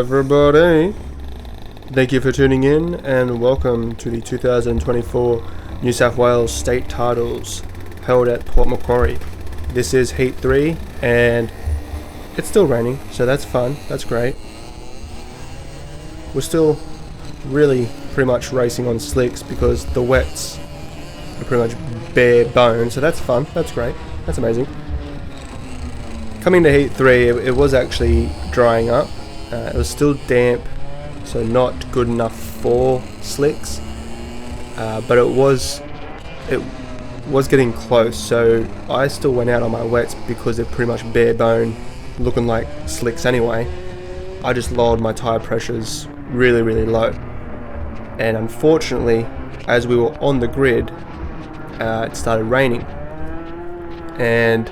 everybody, thank you for tuning in and welcome to the 2024 New South Wales State Titles held at Port Macquarie. This is Heat 3 and it's still raining, so that's fun, that's great. We're still really pretty much racing on slicks because the wets are pretty much bare bone, so that's fun, that's great, that's amazing. Coming to Heat 3, it was actually drying up. It was still damp, so not good enough for slicks, but it was getting close, so I still went out on my wets because they're pretty much bare bone, looking like slicks anyway. I just lowered my tyre pressures really low, and unfortunately, as we were on the grid, it started raining, and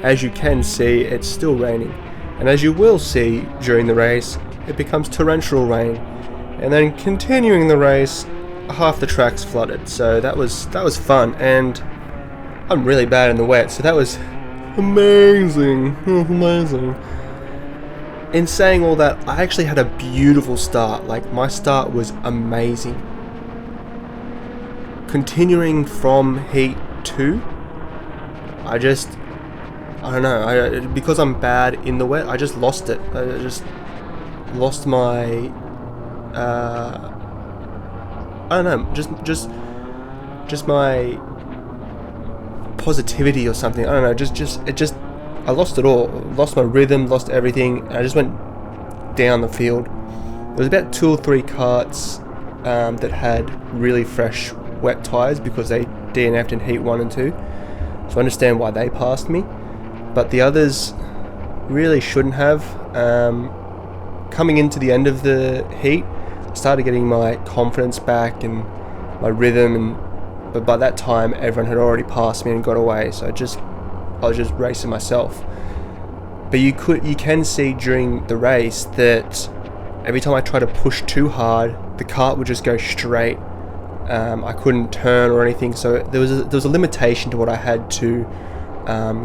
as you can see, it's still raining, and as you will see during the race, it becomes torrential rain, and then continuing the race, half the track's flooded. So that was fun, and I'm really bad in the wet, so that was amazing. In saying all that, I actually had a beautiful start. Like, my start was amazing. Continuing from Heat 2, I don't know, because I'm bad in the wet, I just lost it. I just lost my, I don't know, just my positivity or something. I don't know, I lost it all. Lost my rhythm, lost everything, and I just went down the field. There was about 2 or 3 karts that had really fresh wet tyres because they DNF'd in Heat 1 and 2. So I understand why they passed me. But the others really shouldn't have. Coming into the end of the heat, I started getting my confidence back and my rhythm, but by that time everyone had already passed me and got away, so I was just racing myself. But you can see during the race that every time I tried to push too hard, the kart would just go straight. I couldn't turn or anything, so there was a limitation to what I had to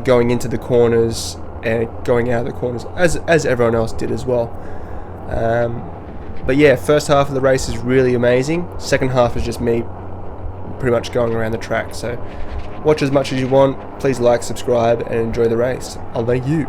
going into the corners and going out of the corners, as everyone else did as well. But yeah, first half of the race is really amazing. Second half is just me pretty much going around the track. So watch as much as you want. Please like, subscribe, and enjoy the race. I'll thank you.